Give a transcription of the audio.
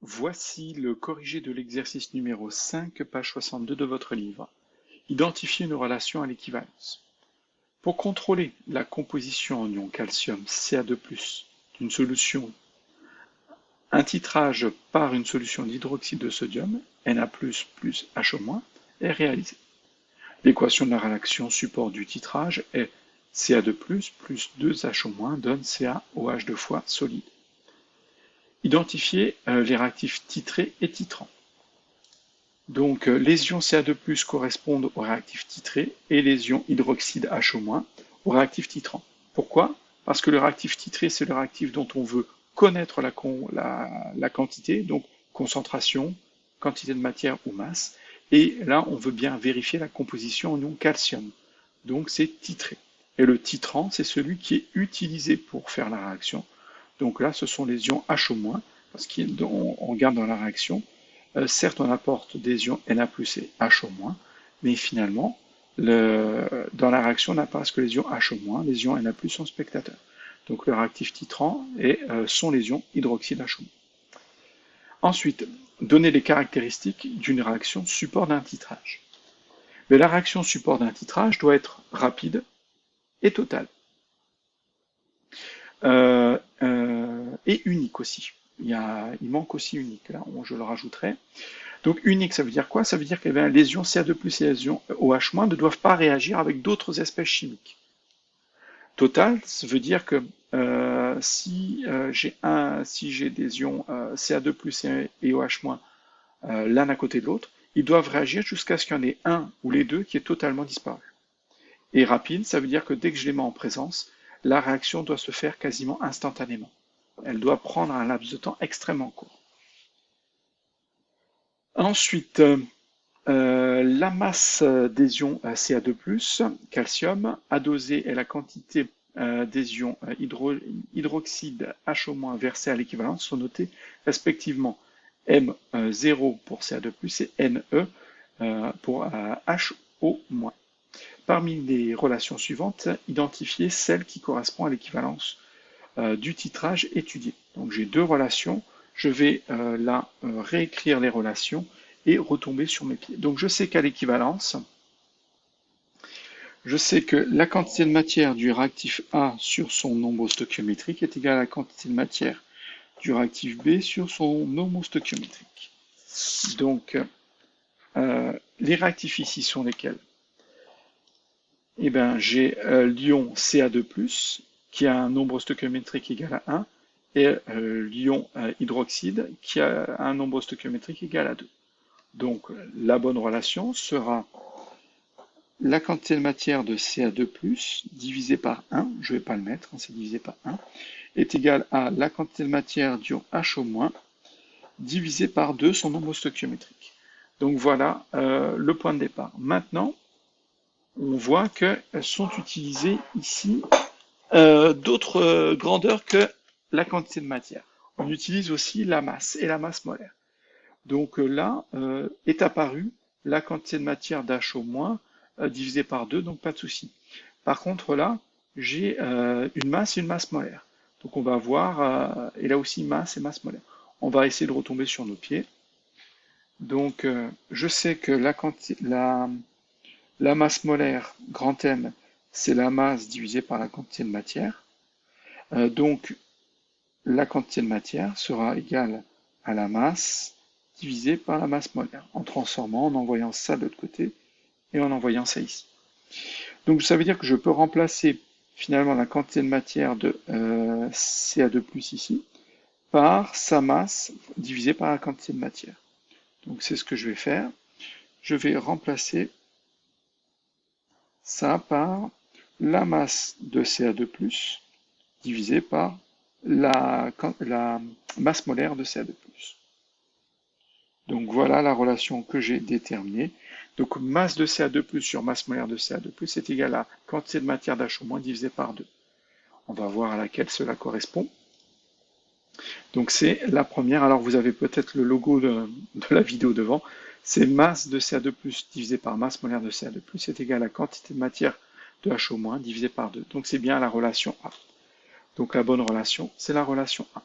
Voici le corrigé de l'exercice numéro 5, page 62 de votre livre. Identifiez une relation à l'équivalence. Pour contrôler la composition en ion calcium Ca2+, d'une solution, un titrage par une solution d'hydroxyde de sodium, Na+, plus HO- est réalisé. L'équation de la réaction support du titrage est Ca2+, plus 2HO- donne CaOH 2 fois solide. Identifiez les réactifs titrés et titrants. Donc les ions Ca2+, correspondent aux réactifs titrés et les ions hydroxyde HO- aux réactifs titrants. Pourquoi? Parce que le réactif titré, c'est le réactif dont on veut connaître la quantité, donc concentration, quantité de matière ou masse. Et là, on veut bien vérifier la composition en ion calcium. Donc c'est titré. Et le titrant, c'est celui qui est utilisé pour faire la réaction. Donc là, ce sont les ions HO-, parce qu'on regarde dans la réaction, certes, on apporte des ions Na+ et HO-, mais finalement, dans la réaction, on n'apparaissent que les ions HO-, les ions Na+ sont spectateurs. Donc le réactif titrant sont les ions hydroxyde HO-. Ensuite, donner les caractéristiques d'une réaction support d'un titrage. Mais la réaction support d'un titrage doit être rapide et totale. Et unique aussi. Il manque aussi unique, là, je le rajouterai. Donc unique, ça veut dire quoi? Ça veut dire que les ions Ca2+ et les ions OH- ne doivent pas réagir avec d'autres espèces chimiques. Total, ça veut dire que si j'ai des ions Ca2+ et OH- l'un à côté de l'autre, ils doivent réagir jusqu'à ce qu'il y en ait un ou les deux qui est totalement disparu. Et rapide, ça veut dire que dès que je les mets en présence, la réaction doit se faire quasiment instantanément. Elle doit prendre un laps de temps extrêmement court. Ensuite, la masse des ions Ca2+, calcium, adosée est la quantité des ions hydroxyde HO- versés à l'équivalence sont notés respectivement M0 pour Ca2+, et Ne pour HO-. Parmi les relations suivantes, identifiez celle qui correspond à l'équivalence du titrage étudié. Donc j'ai deux relations, je vais là réécrire les relations et retomber sur mes pieds. Donc je sais qu'à l'équivalence, je sais que la quantité de matière du réactif A sur son nombre stoichiométrique est égale à la quantité de matière du réactif B sur son nombre stoichiométrique. Donc les réactifs ici sont lesquels? Eh bien, j'ai l'ion Ca2+, qui a un nombre stoichiométrique égal à 1, et l'ion hydroxyde, qui a un nombre stoichiométrique égal à 2. Donc, la bonne relation sera la quantité de matière de Ca2+, divisé par 1, je ne vais pas le mettre, c'est divisé par 1, est égale à la quantité de matière d'ion HO-, divisé par 2, son nombre stoichiométrique. Donc voilà le point de départ. Maintenant, on voit qu'elles sont utilisées ici d'autres grandeurs que la quantité de matière. On utilise aussi la masse et la masse molaire. Donc là est apparue la quantité de matière d'HO- divisée par 2, donc pas de souci. Par contre là, j'ai une masse et une masse molaire. Donc on va voir, et là aussi masse et masse molaire. On va essayer de retomber sur nos pieds. Donc je sais que la masse molaire, grand M, c'est la masse divisée par la quantité de matière. Donc, la quantité de matière sera égale à la masse divisée par la masse molaire, en transformant, en envoyant ça de l'autre côté et en envoyant ça ici. Donc, ça veut dire que je peux remplacer finalement la quantité de matière de Ca2+ ici par sa masse divisée par la quantité de matière. Donc, c'est ce que je vais faire. Je vais remplacer ça par la masse de Ca2+, divisé par la masse molaire de Ca2+. Donc voilà la relation que j'ai déterminée. Donc masse de Ca2+ sur masse molaire de Ca2+ est égal à quantité de matière d'H- divisé par 2. On va voir à laquelle cela correspond. Donc c'est la première. Alors vous avez peut-être le logo de la vidéo devant. C'est masse de Ca2+ divisé par masse molaire de Ca2+ est égal à quantité de matière de HO- divisé par 2. Donc c'est bien la relation A. Donc la bonne relation, c'est la relation A.